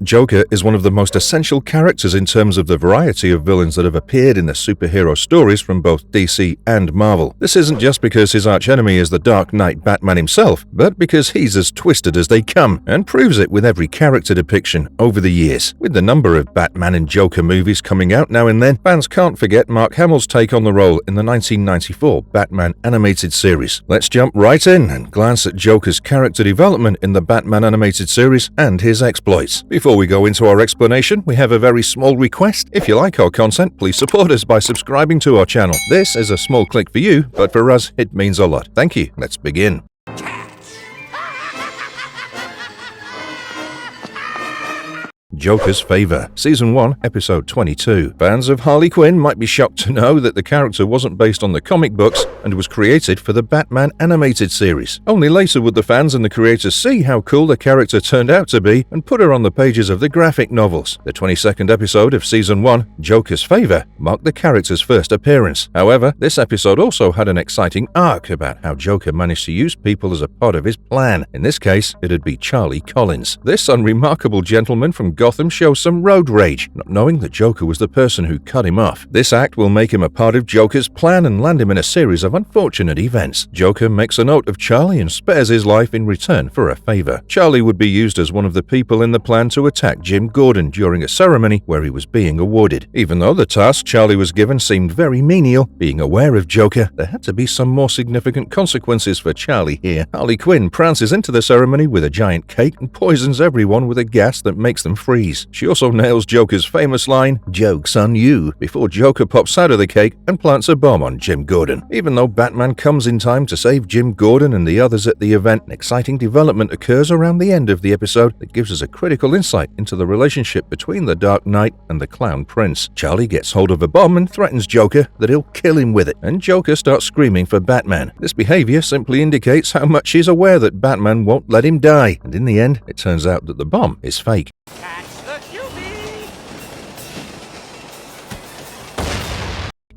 Joker is one of the most essential characters in terms of the variety of villains that have appeared in the superhero stories from both DC and Marvel. This isn't just because his archenemy is the Dark Knight Batman himself, but because he's as twisted as they come, and proves it with every character depiction over the years. With the number of Batman and Joker movies coming out now and then, fans can't forget Mark Hamill's take on the role in the 1994 Batman animated series. Let's jump right in and glance at Joker's character development in the Batman animated series and his exploits. Before we go into our explanation, we have a very small request. If you like our content, please support us by subscribing to our channel. This is a small click for you, but for us, it means a lot. Thank you. Let's begin. Joker's Favor, Season 1, Episode 22. Fans of Harley Quinn might be shocked to know that the character wasn't based on the comic books and was created for the Batman animated series. Only later would the fans and the creators see how cool the character turned out to be and put her on the pages of the graphic novels. The 22nd episode of Season 1, Joker's Favor, marked the character's first appearance. However, this episode also had an exciting arc about how Joker managed to use people as a part of his plan. In this case, it'd be Charlie Collins. This unremarkable gentleman from Gotham shows some road rage, not knowing that Joker was the person who cut him off. This act will make him a part of Joker's plan and land him in a series of unfortunate events. Joker makes a note of Charlie and spares his life in return for a favor. Charlie would be used as one of the people in the plan to attack Jim Gordon during a ceremony where he was being awarded. Even though the task Charlie was given seemed very menial, being aware of Joker, there had to be some more significant consequences for Charlie here. Harley Quinn prances into the ceremony with a giant cake and poisons everyone with a gas that makes them freeze. She also nails Joker's famous line, "Joke's on you," before Joker pops out of the cake and plants a bomb on Jim Gordon. Even though Batman comes in time to save Jim Gordon and the others at the event, an exciting development occurs around the end of the episode that gives us a critical insight into the relationship between the Dark Knight and the Clown Prince. Charlie gets hold of a bomb and threatens Joker that he'll kill him with it, and Joker starts screaming for Batman. This behavior simply indicates how much he's aware that Batman won't let him die, and in the end, it turns out that the bomb is fake.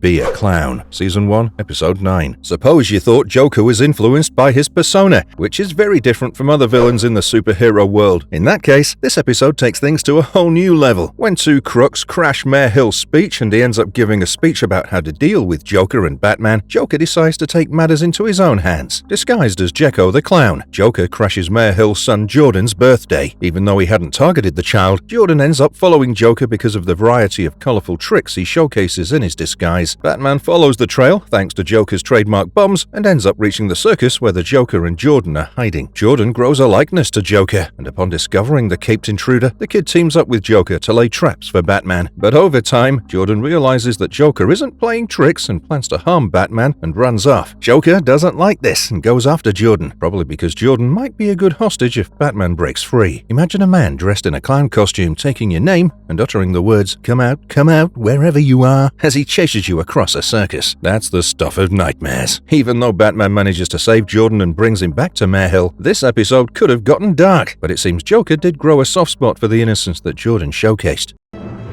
Be a Clown, Season 1, Episode 9. Suppose you thought Joker was influenced by his persona, which is very different from other villains in the superhero world. In that case, this episode takes things to a whole new level. When two crooks crash Mayor Hill's speech and he ends up giving a speech about how to deal with Joker and Batman, Joker decides to take matters into his own hands. Disguised as Jekyll the Clown, Joker crashes Mayor Hill's son Jordan's birthday. Even though he hadn't targeted the child, Jordan ends up following Joker because of the variety of colorful tricks he showcases in his disguise. Batman follows the trail thanks to Joker's trademark bombs and ends up reaching the circus where the Joker and Jordan are hiding. Jordan grows a likeness to Joker, and upon discovering the caped intruder, the kid teams up with Joker to lay traps for Batman. But over time, Jordan realizes that Joker isn't playing tricks and plans to harm Batman and runs off. Joker doesn't like this and goes after Jordan, probably because Jordan might be a good hostage if Batman breaks free. Imagine a man dressed in a clown costume taking your name and uttering the words, come out, wherever you are," as he chases you across a circus. That's the stuff of nightmares. Even though Batman manages to save Jordan and brings him back to Mayor Hill, this episode could have gotten dark, but it seems Joker did grow a soft spot for the innocence that Jordan showcased.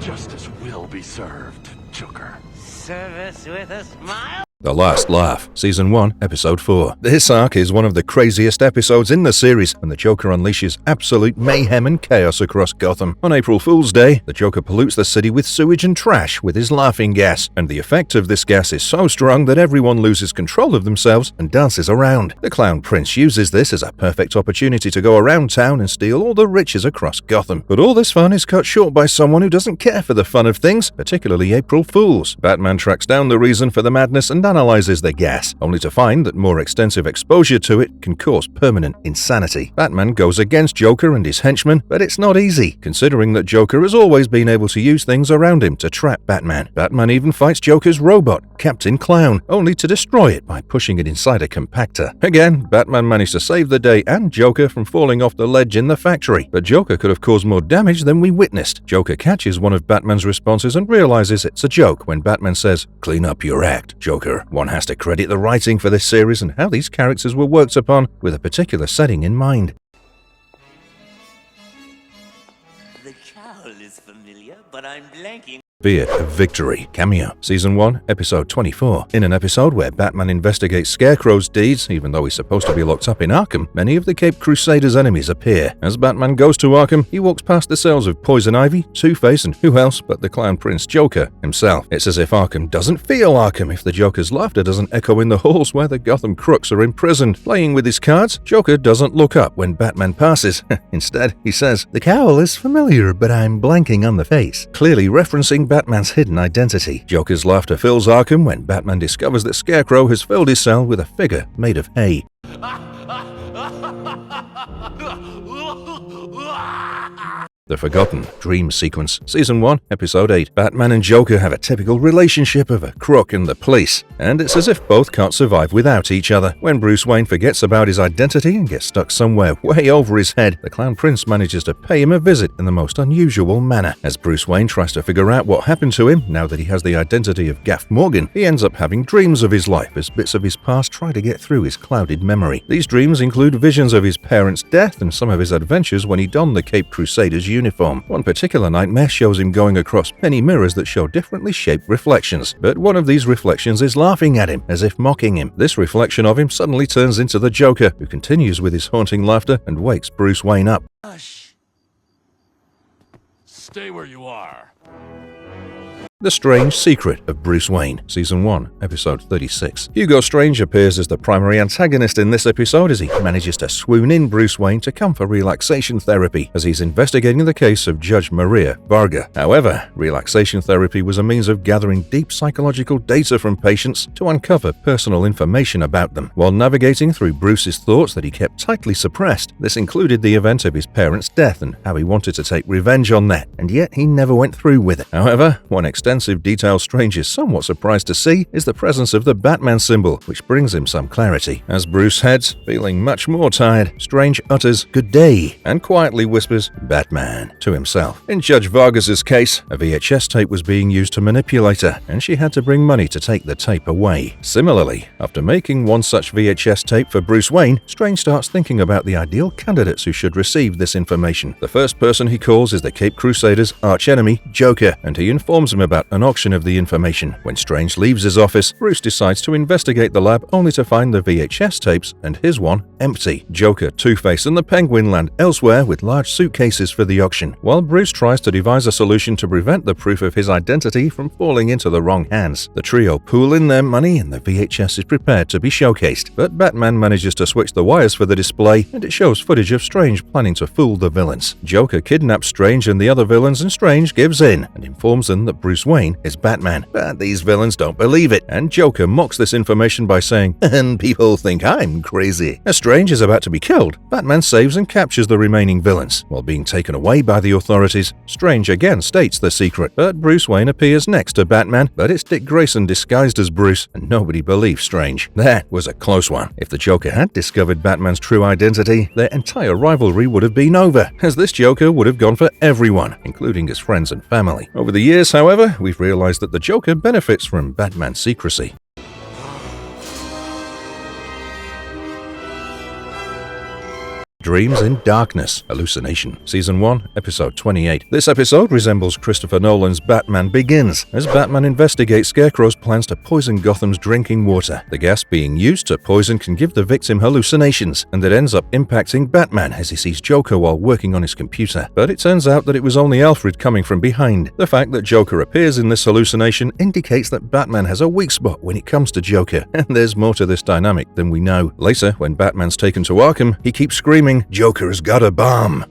Justice will be served, Joker. Service with a smile? The Last Laugh, Season 1, Episode 4. This arc is one of the craziest episodes in the series, and the Joker unleashes absolute mayhem and chaos across Gotham. On April Fool's Day, the Joker pollutes the city with sewage and trash with his laughing gas, and the effect of this gas is so strong that everyone loses control of themselves and dances around. The Clown Prince uses this as a perfect opportunity to go around town and steal all the riches across Gotham. But all this fun is cut short by someone who doesn't care for the fun of things, particularly April Fools. Batman tracks down the reason for the madness and analyzes the gas, only to find that more extensive exposure to it can cause permanent insanity. Batman goes against Joker and his henchmen, but it's not easy, considering that Joker has always been able to use things around him to trap Batman. Batman even fights Joker's robot, Captain Clown, only to destroy it by pushing it inside a compactor. Again, Batman managed to save the day and Joker from falling off the ledge in the factory, but Joker could have caused more damage than we witnessed. Joker catches one of Batman's responses and realizes it's a joke when Batman says, "Clean up your act, Joker." One has to credit the writing for this series and how these characters were worked upon with a particular setting in mind. The cowl is familiar, but I'm blanking. Fear of Victory, Cameo, Season 1, Episode 24. In an episode where Batman investigates Scarecrow's deeds, even though he's supposed to be locked up in Arkham, many of the Caped Crusaders' enemies appear. As Batman goes to Arkham, he walks past the cells of Poison Ivy, Two-Face, and who else but the Clown Prince Joker himself. It's as if Arkham doesn't feel Arkham if the Joker's laughter doesn't echo in the halls where the Gotham crooks are imprisoned. Playing with his cards, Joker doesn't look up when Batman passes. Instead, he says, "The cowl is familiar, but I'm blanking on the face," clearly referencing Batman's hidden identity. Joker's laughter fills Arkham when Batman discovers that Scarecrow has filled his cell with a figure made of hay. The Forgotten Dream Sequence, Season 1, Episode 8. Batman and Joker have a typical relationship of a crook and the police, and it's as if both can't survive without each other. When Bruce Wayne forgets about his identity and gets stuck somewhere way over his head, the Clown Prince manages to pay him a visit in the most unusual manner. As Bruce Wayne tries to figure out what happened to him now that he has the identity of Gaff Morgan, he ends up having dreams of his life as bits of his past try to get through his clouded memory. These dreams include visions of his parents' death and some of his adventures when he donned the Caped Crusaders uniform. One particular nightmare shows him going across many mirrors that show differently shaped reflections, but one of these reflections is laughing at him, as if mocking him. This reflection of him suddenly turns into the Joker, who continues with his haunting laughter and wakes Bruce Wayne up. Hush. Stay where you are. The Strange Secret of Bruce Wayne, Season 1, Episode 36. Hugo Strange appears as the primary antagonist in this episode as he manages to swoon in Bruce Wayne to come for relaxation therapy as he's investigating the case of Judge Maria Varga. However, relaxation therapy was a means of gathering deep psychological data from patients to uncover personal information about them. While navigating through Bruce's thoughts that he kept tightly suppressed, this included the event of his parents' death and how he wanted to take revenge on that, and yet he never went through with it. However, one extensive detail Strange is somewhat surprised to see is the presence of the Batman symbol, which brings him some clarity. As Bruce heads, feeling much more tired, Strange utters "good day" and quietly whispers "Batman" to himself. In Judge Vargas's case, a VHS tape was being used to manipulate her, and she had to bring money to take the tape away. Similarly, after making one such VHS tape for Bruce Wayne, Strange starts thinking about the ideal candidates who should receive this information. The first person he calls is the Caped Crusaders' archenemy, Joker, and he informs him about an auction of the information. When Strange leaves his office, Bruce decides to investigate the lab only to find the VHS tapes and his one empty. Joker, Two-Face, and the Penguin land elsewhere with large suitcases for the auction, while Bruce tries to devise a solution to prevent the proof of his identity from falling into the wrong hands. The trio pool in their money and the VHS is prepared to be showcased, but Batman manages to switch the wires for the display and it shows footage of Strange planning to fool the villains. Joker kidnaps Strange and the other villains and Strange gives in and informs them that Bruce Wayne is Batman, but these villains don't believe it, and Joker mocks this information by saying, "And people think I'm crazy." As Strange is about to be killed, Batman saves and captures the remaining villains. While being taken away by the authorities, Strange again states the secret, but Bruce Wayne appears next to Batman, but it's Dick Grayson disguised as Bruce, and nobody believes Strange. That was a close one. If the Joker had discovered Batman's true identity, their entire rivalry would have been over, as this Joker would have gone for everyone, including his friends and family. Over the years, however, we've realized that the Joker benefits from Batman's secrecy. Dreams in Darkness, Hallucination, Season 1, Episode 28. This episode resembles Christopher Nolan's Batman Begins, as Batman investigates Scarecrow's plans to poison Gotham's drinking water. The gas being used to poison can give the victim hallucinations, and it ends up impacting Batman as he sees Joker while working on his computer. But it turns out that it was only Alfred coming from behind. The fact that Joker appears in this hallucination indicates that Batman has a weak spot when it comes to Joker, and there's more to this dynamic than we know. Later, when Batman's taken to Arkham, he keeps screaming, "Joker's got a bomb."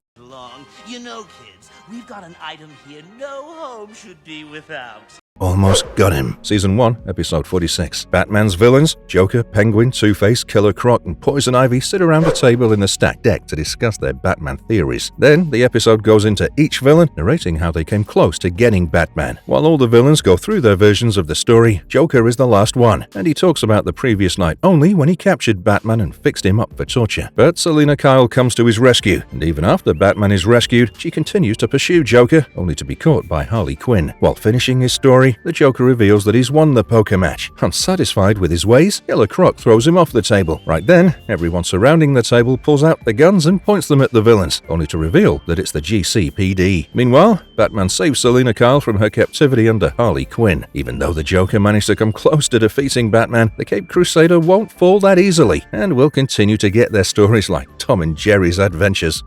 You know, kids, we've got an item here no home should be without. Almost got him. Season 1, Episode 46. Batman's villains, Joker, Penguin, Two-Face, Killer Croc, and Poison Ivy sit around a table in the stacked deck to discuss their Batman theories. Then, the episode goes into each villain, narrating how they came close to getting Batman. While all the villains go through their versions of the story, Joker is the last one, and he talks about the previous night only when he captured Batman and fixed him up for torture. But Selina Kyle comes to his rescue, and even after Batman is rescued, she continues to pursue Joker, only to be caught by Harley Quinn. While finishing his story, Jerry, the Joker reveals that he's won the poker match. Unsatisfied with his ways, Killer Croc throws him off the table. Right then, everyone surrounding the table pulls out the guns and points them at the villains, only to reveal that it's the GCPD. Meanwhile, Batman saves Selina Kyle from her captivity under Harley Quinn. Even though the Joker managed to come close to defeating Batman, the Caped Crusader won't fall that easily, and will continue to get their stories like Tom and Jerry's adventures.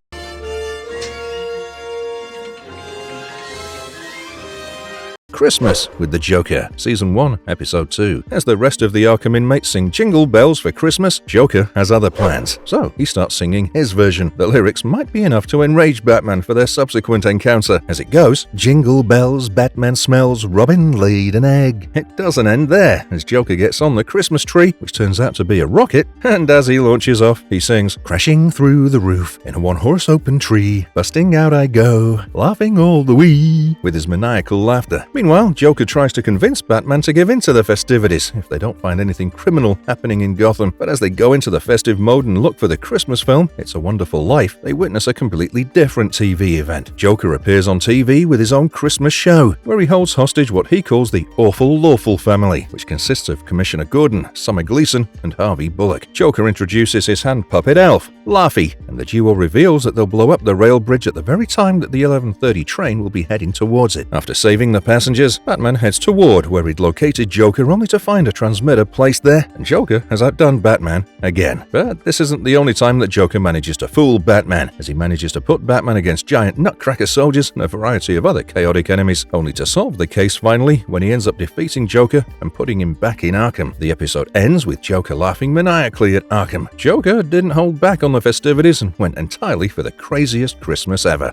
Christmas with the Joker, Season 1, Episode 2. As the rest of the Arkham inmates sing Jingle Bells for Christmas, Joker has other plans. So he starts singing his version. The lyrics might be enough to enrage Batman for their subsequent encounter. As it goes, Jingle bells, Batman smells, Robin laid an egg. It doesn't end there, as Joker gets on the Christmas tree, which turns out to be a rocket, and as he launches off, he sings, crashing through the roof in a one-horse open tree, busting out I go, laughing all the way, with his maniacal laughter. Meanwhile, Joker tries to convince Batman to give in to the festivities if they don't find anything criminal happening in Gotham. But as they go into the festive mode and look for the Christmas film, It's a Wonderful Life, they witness a completely different TV event. Joker appears on TV with his own Christmas show, where he holds hostage what he calls the Awful Lawful family, which consists of Commissioner Gordon, Summer Gleason, and Harvey Bullock. Joker introduces his hand puppet elf, Laffy, and the duo reveals that they'll blow up the rail bridge at the very time that the 11:30 train will be heading towards it. After saving the passengers, Batman heads to Ward, where he'd located Joker only to find a transmitter placed there, and Joker has outdone Batman again. But this isn't the only time that Joker manages to fool Batman, as he manages to put Batman against giant nutcracker soldiers and a variety of other chaotic enemies, only to solve the case finally when he ends up defeating Joker and putting him back in Arkham. The episode ends with Joker laughing maniacally at Arkham. Joker didn't hold back on the festivities and went entirely for the craziest Christmas ever.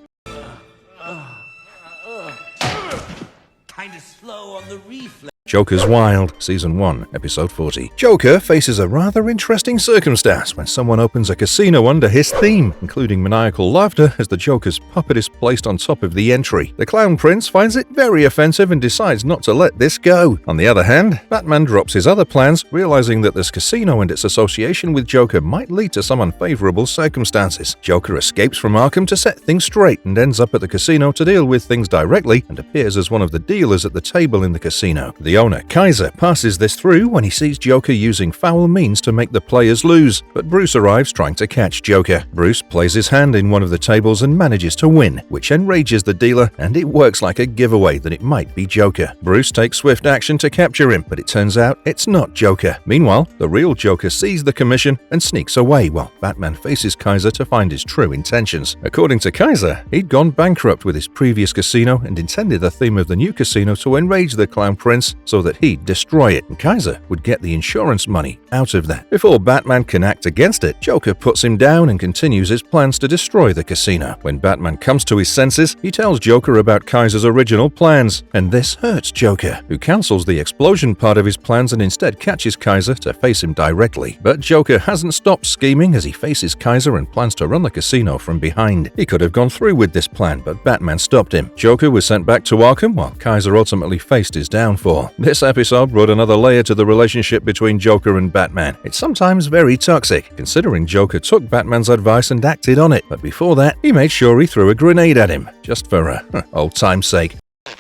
Kinda slow on the reflex. Joker's Wild, Season 1, Episode 40. Joker faces a rather interesting circumstance when someone opens a casino under his theme, including maniacal laughter as the Joker's puppet is placed on top of the entry. The Clown Prince finds it very offensive and decides not to let this go. On the other hand, Batman drops his other plans, realizing that this casino and its association with Joker might lead to some unfavorable circumstances. Joker escapes from Arkham to set things straight and ends up at the casino to deal with things directly and appears as one of the dealers at the table in the casino. The owner, Kaiser, passes this through when he sees Joker using foul means to make the players lose, but Bruce arrives trying to catch Joker. Bruce plays his hand in one of the tables and manages to win, which enrages the dealer, and it works like a giveaway that it might be Joker. Bruce takes swift action to capture him, but it turns out it's not Joker. Meanwhile, the real Joker sees the commission and sneaks away while Batman faces Kaiser to find his true intentions. According to Kaiser, he'd gone bankrupt with his previous casino and intended the theme of the new casino to enrage the Clown Prince so that he'd destroy it, and Kaiser would get the insurance money out of that. Before Batman can act against it, Joker puts him down and continues his plans to destroy the casino. When Batman comes to his senses, he tells Joker about Kaiser's original plans, and this hurts Joker, who cancels the explosion part of his plans and instead catches Kaiser to face him directly. But Joker hasn't stopped scheming as he faces Kaiser and plans to run the casino from behind. He could have gone through with this plan, but Batman stopped him. Joker was sent back to Arkham while Kaiser ultimately faced his downfall. This episode brought another layer to the relationship between Joker and Batman. It's sometimes very toxic, considering Joker took Batman's advice and acted on it, but before that, he made sure he threw a grenade at him, just for old time's sake. You're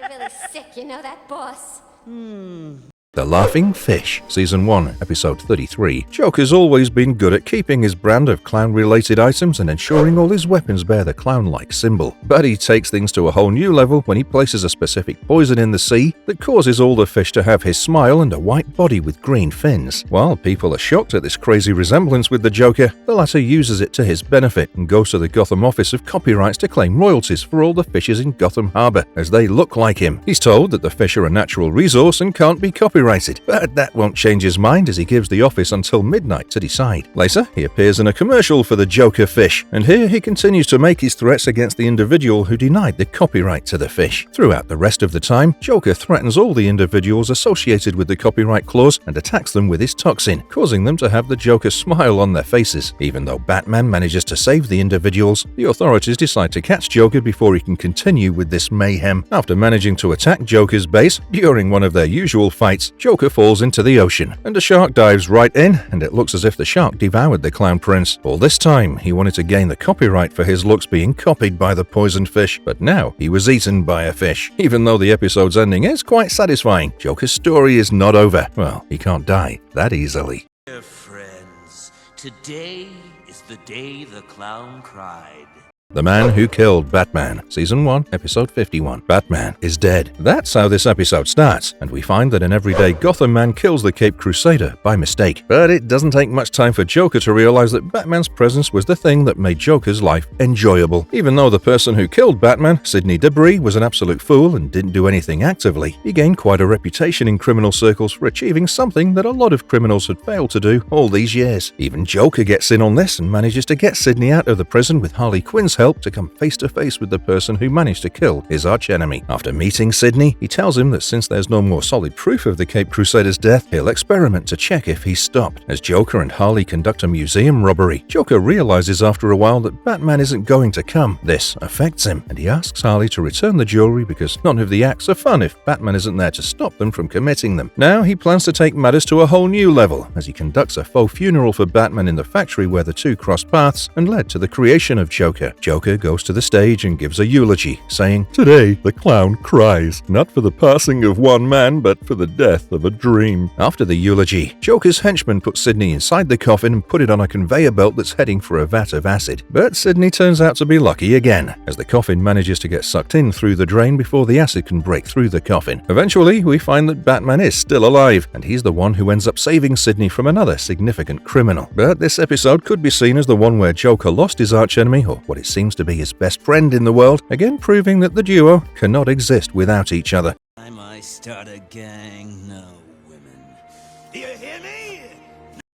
really sick, you know that, boss? The Laughing Fish, Season 1, Episode 33. Joker's always been good at keeping his brand of clown-related items and ensuring all his weapons bear the clown-like symbol. But he takes things to a whole new level when he places a specific poison in the sea that causes all the fish to have his smile and a white body with green fins. While people are shocked at this crazy resemblance with the Joker, the latter uses it to his benefit and goes to the Gotham Office of Copyrights to claim royalties for all the fishes in Gotham Harbor, as they look like him. He's told that the fish are a natural resource and can't be copyrighted, but that won't change his mind as he gives the office until midnight to decide. Later, he appears in a commercial for the Joker fish, and here he continues to make his threats against the individual who denied the copyright to the fish. Throughout the rest of the time, Joker threatens all the individuals associated with the copyright clause and attacks them with his toxin, causing them to have the Joker smile on their faces. Even though Batman manages to save the individuals, the authorities decide to catch Joker before he can continue with this mayhem. After managing to attack Joker's base during one of their usual fights, Joker falls into the ocean, and a shark dives right in, and it looks as if the shark devoured the Clown Prince. All this time, he wanted to gain the copyright for his looks being copied by the poisoned fish, but now he was eaten by a fish. Even though the episode's ending is quite satisfying, Joker's story is not over. Well, he can't die that easily. Dear friends, today is the day the clown cried. The Man Who Killed Batman, Season 1, Episode 51. Batman is dead. That's how this episode starts, and we find that an everyday Gotham man kills the Caped Crusader by mistake. But it doesn't take much time for Joker to realize that Batman's presence was the thing that made Joker's life enjoyable. Even though the person who killed Batman, Sidney Debris, was an absolute fool and didn't do anything actively, he gained quite a reputation in criminal circles for achieving something that a lot of criminals had failed to do all these years. Even Joker gets in on this and manages to get Sidney out of the prison with Harley Quinn's help to come face to face with the person who managed to kill his archenemy. After meeting Sidney, he tells him that since there's no more solid proof of the Caped Crusader's death, he'll experiment to check if he's stopped. As Joker and Harley conduct a museum robbery, Joker realizes after a while that Batman isn't going to come. This affects him, and he asks Harley to return the jewelry because none of the acts are fun if Batman isn't there to stop them from committing them. Now he plans to take matters to a whole new level as he conducts a faux funeral for Batman in the factory where the two crossed paths and led to the creation of Joker. Joker goes to the stage and gives a eulogy, saying, "Today, the clown cries, not for the passing of one man, but for the death of a dream." After the eulogy, Joker's henchmen put Sidney inside the coffin and put it on a conveyor belt that's heading for a vat of acid. But Sidney turns out to be lucky again, as the coffin manages to get sucked in through the drain before the acid can break through the coffin. Eventually, we find that Batman is still alive, and he's the one who ends up saving Sidney from another significant criminal. But this episode could be seen as the one where Joker lost his archenemy, or what it seems to be his best friend in the world, again proving that the duo cannot exist without each other. I might start a gang, no women. You hear me?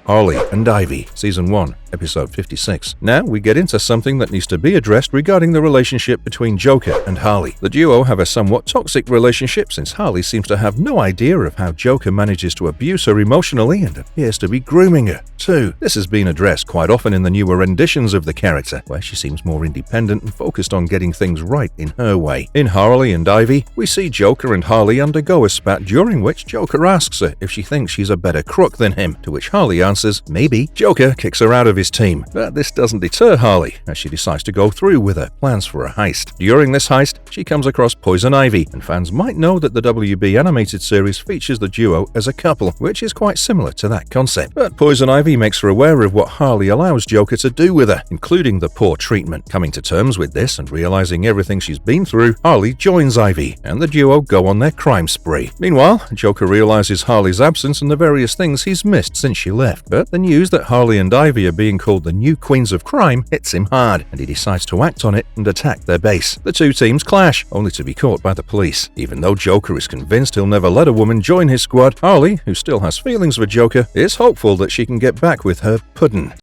Harley and Ivy, Season 1, Episode 56. Now we get into something that needs to be addressed regarding the relationship between Joker and Harley. The duo have a somewhat toxic relationship since Harley seems to have no idea of how Joker manages to abuse her emotionally and appears to be grooming her, too. This has been addressed quite often in the newer renditions of the character, where she seems more independent and focused on getting things right in her way. In Harley and Ivy, we see Joker and Harley undergo a spat during which Joker asks her if she thinks she's a better crook than him, to which Harley answers, maybe. Joker kicks her out of his team, but this doesn't deter Harley, as she decides to go through with her plans for a heist. During this heist, she comes across Poison Ivy, and fans might know that the WB animated series features the duo as a couple, which is quite similar to that concept. But Poison Ivy makes her aware of what Harley allows Joker to do with her, including the poor treatment. Coming to terms with this and realizing everything she's been through, Harley joins Ivy, and the duo go on their crime spree. Meanwhile, Joker realizes Harley's absence and the various things he's missed since she left, but the news that Harley and Ivy are being called the new queens of crime hits him hard, and he decides to act on it and attack their base. The two teams clash, only to be caught by the police. Even though Joker is convinced he'll never let a woman join his squad, Harley, who still has feelings for Joker, is hopeful that she can get back with her puddin'.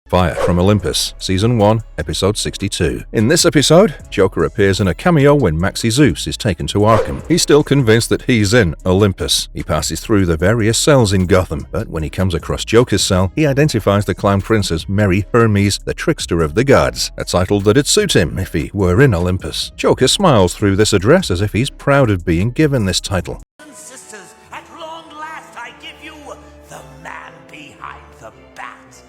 Fire from Olympus, Season 1, Episode 62. In this episode, Joker appears in a cameo when Maxi Zeus is taken to Arkham. He's still convinced that he's in Olympus. He passes through the various cells in Gotham, but when he comes across Joker's cell, he identifies the Clown Prince as Merry Hermes, the trickster of the gods, a title that'd suit him if he were in Olympus. Joker smiles through this address as if he's proud of being given this title. Sisters, at long last I give you the man behind the bat.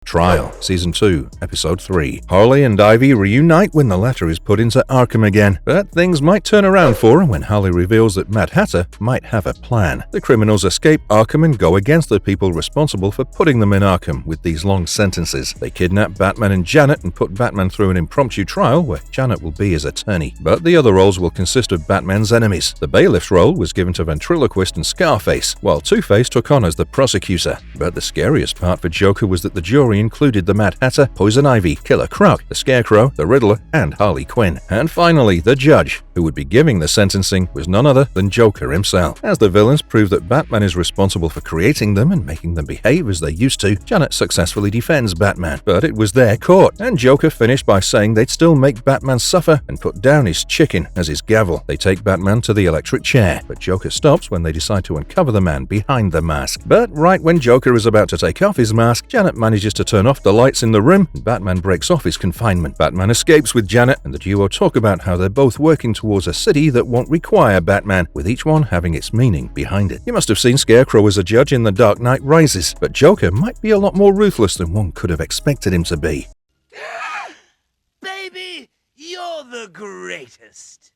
Trial, Season 2, Episode 3. Harley and Ivy reunite when the latter is put into Arkham again, but things might turn around for her when Harley reveals that Mad Hatter might have a plan. The criminals escape Arkham and go against the people responsible for putting them in Arkham with these long sentences. They kidnap Batman and Janet and put Batman through an impromptu trial where Janet will be his attorney, but the other roles will consist of Batman's enemies. The bailiff's role was given to Ventriloquist and Scarface, while Two-Face took on as the prosecutor. But the scariest part for Joker was that the jury included the Mad Hatter, Poison Ivy, Killer Croc, the Scarecrow, the Riddler, and Harley Quinn. And finally, the judge, who would be giving the sentencing was none other than Joker himself. As the villains prove that Batman is responsible for creating them and making them behave as they used to, Janet successfully defends Batman, but it was their court, and Joker finished by saying they'd still make Batman suffer and put down his chicken as his gavel. They take Batman to the electric chair, but Joker stops when they decide to uncover the man behind the mask. But right when Joker is about to take off his mask, Janet manages to turn off the lights in the room, and Batman breaks off his confinement. Batman escapes with Janet, and the duo talk about how they're both working towards a city that won't require Batman, with each one having its meaning behind it. You must have seen Scarecrow as a judge in The Dark Knight Rises, but Joker might be a lot more ruthless than one could have expected him to be. Baby, you're the greatest.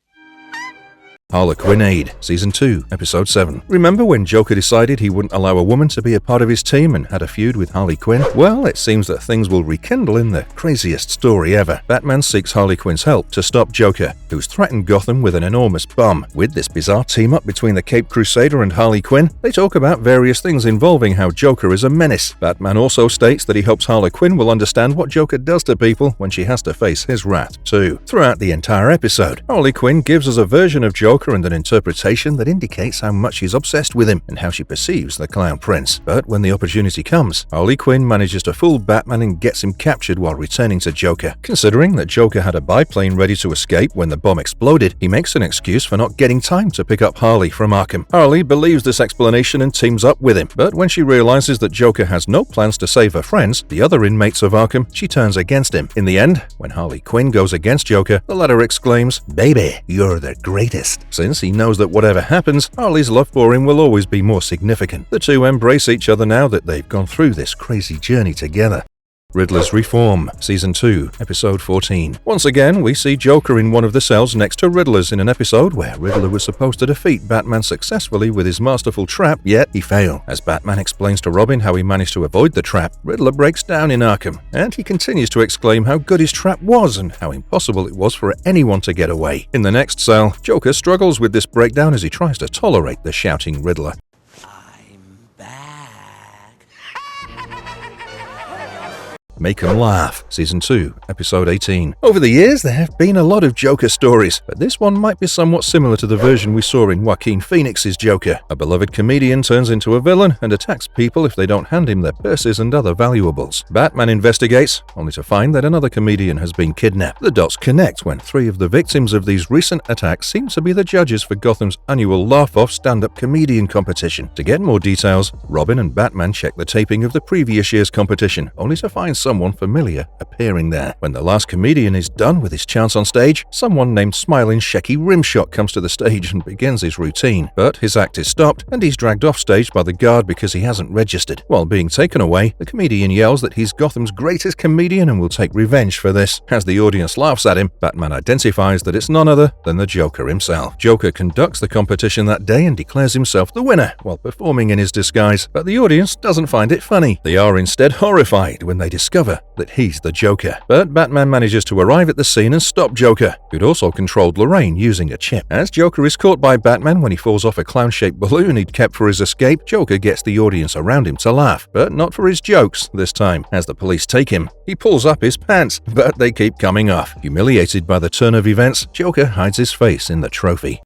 Harlequinade, Season 2, Episode 7. Remember when Joker decided he wouldn't allow a woman to be a part of his team and had a feud with Harley Quinn? Well, it seems that things will rekindle in the craziest story ever. Batman seeks Harley Quinn's help to stop Joker, who's threatened Gotham with an enormous bomb. With this bizarre team-up between the Caped Crusader and Harley Quinn, they talk about various things involving how Joker is a menace. Batman also states that he hopes Harley Quinn will understand what Joker does to people when she has to face his wrath, too. Throughout the entire episode, Harley Quinn gives us a version of Joker and an interpretation that indicates how much she's obsessed with him and how she perceives the Clown Prince. But when the opportunity comes, Harley Quinn manages to fool Batman and gets him captured while returning to Joker. Considering that Joker had a biplane ready to escape when the bomb exploded, he makes an excuse for not getting time to pick up Harley from Arkham. Harley believes this explanation and teams up with him, but when she realizes that Joker has no plans to save her friends, the other inmates of Arkham, she turns against him. In the end, when Harley Quinn goes against Joker, the latter exclaims, "Baby, you're the greatest." Since he knows that whatever happens, Harley's love for him will always be more significant. The two embrace each other now that they've gone through this crazy journey together. Riddlers Reform, Season 2, Episode 14. Once again, we see Joker in one of the cells next to Riddlers in an episode where Riddler was supposed to defeat Batman successfully with his masterful trap, yet he failed. As Batman explains to Robin how he managed to avoid the trap, Riddler breaks down in Arkham, and he continues to exclaim how good his trap was and how impossible it was for anyone to get away. In the next cell, Joker struggles with this breakdown as he tries to tolerate the shouting Riddler. I'm back. Make 'em Laugh, Season 2, Episode 18. Over the years, there have been a lot of Joker stories, but this one might be somewhat similar to the version we saw in Joaquin Phoenix's Joker. A beloved comedian turns into a villain and attacks people if they don't hand him their purses and other valuables. Batman investigates, only to find that another comedian has been kidnapped. The dots connect when 3 of the victims of these recent attacks seem to be the judges for Gotham's annual laugh-off stand-up comedian competition. To get more details, Robin and Batman check the taping of the previous year's competition, only to find someone familiar appearing there. When the last comedian is done with his chance on stage, someone named Smiling Shecky Rimshot comes to the stage and begins his routine. But his act is stopped, and he's dragged off stage by the guard because he hasn't registered. While being taken away, the comedian yells that he's Gotham's greatest comedian and will take revenge for this. As the audience laughs at him, Batman identifies that it's none other than the Joker himself. Joker conducts the competition that day and declares himself the winner while performing in his disguise, but the audience doesn't find it funny. They are instead horrified when they discover that he's the Joker. But Batman manages to arrive at the scene and stop Joker, who'd also controlled Lorraine using a chip. As Joker is caught by Batman when he falls off a clown-shaped balloon he'd kept for his escape, Joker gets the audience around him to laugh, but not for his jokes this time. As the police take him, he pulls up his pants, but they keep coming off. Humiliated by the turn of events, Joker hides his face in the trophy.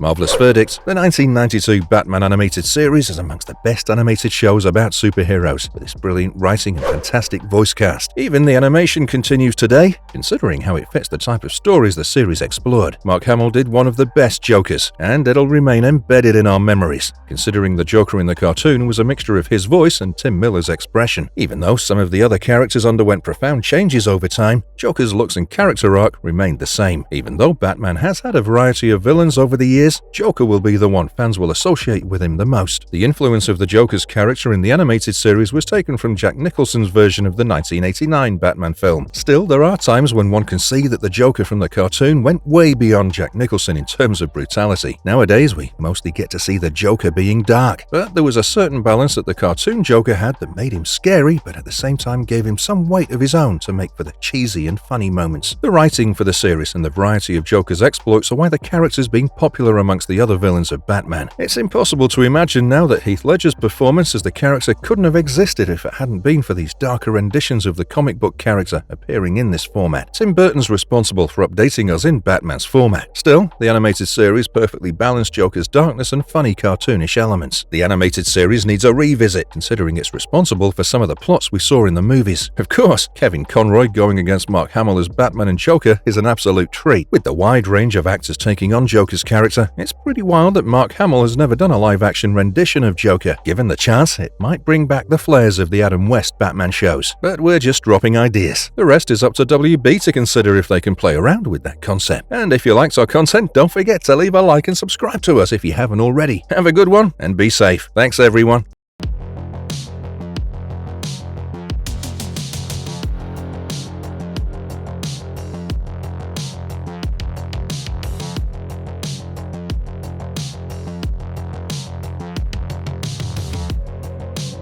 Marvelous Verdict. The 1992 Batman animated series is amongst the best animated shows about superheroes, with its brilliant writing and fantastic voice cast. Even the animation continues today, considering how it fits the type of stories the series explored. Mark Hamill did one of the best Jokers, and it'll remain embedded in our memories, considering the Joker in the cartoon was a mixture of his voice and Tim Miller's expression. Even though some of the other characters underwent profound changes over time, Joker's looks and character arc remained the same. Even though Batman has had a variety of villains over the years, Joker will be the one fans will associate with him the most. The influence of the Joker's character in the animated series was taken from Jack Nicholson's version of the 1989 Batman film. Still, there are times when one can see that the Joker from the cartoon went way beyond Jack Nicholson in terms of brutality. Nowadays, we mostly get to see the Joker being dark, but there was a certain balance that the cartoon Joker had that made him scary, but at the same time gave him some weight of his own to make for the cheesy and funny moments. The writing for the series and the variety of Joker's exploits are why the character's been popular popular amongst the other villains of Batman. It's impossible to imagine now that Heath Ledger's performance as the character couldn't have existed if it hadn't been for these darker renditions of the comic book character appearing in this format. Tim Burton's responsible for updating us in Batman's format. Still, the animated series perfectly balanced Joker's darkness and funny cartoonish elements. The animated series needs a revisit, considering it's responsible for some of the plots we saw in the movies. Of course, Kevin Conroy going against Mark Hamill as Batman and Joker is an absolute treat. With the wide range of actors taking on Joker's character, it's pretty wild that Mark Hamill has never done a live-action rendition of Joker. Given the chance, it might bring back the flares of the Adam West Batman shows. But we're just dropping ideas. The rest is up to WB to consider if they can play around with that concept. And if you liked our content, don't forget to leave a like and subscribe to us if you haven't already. Have a good one and be safe. Thanks everyone.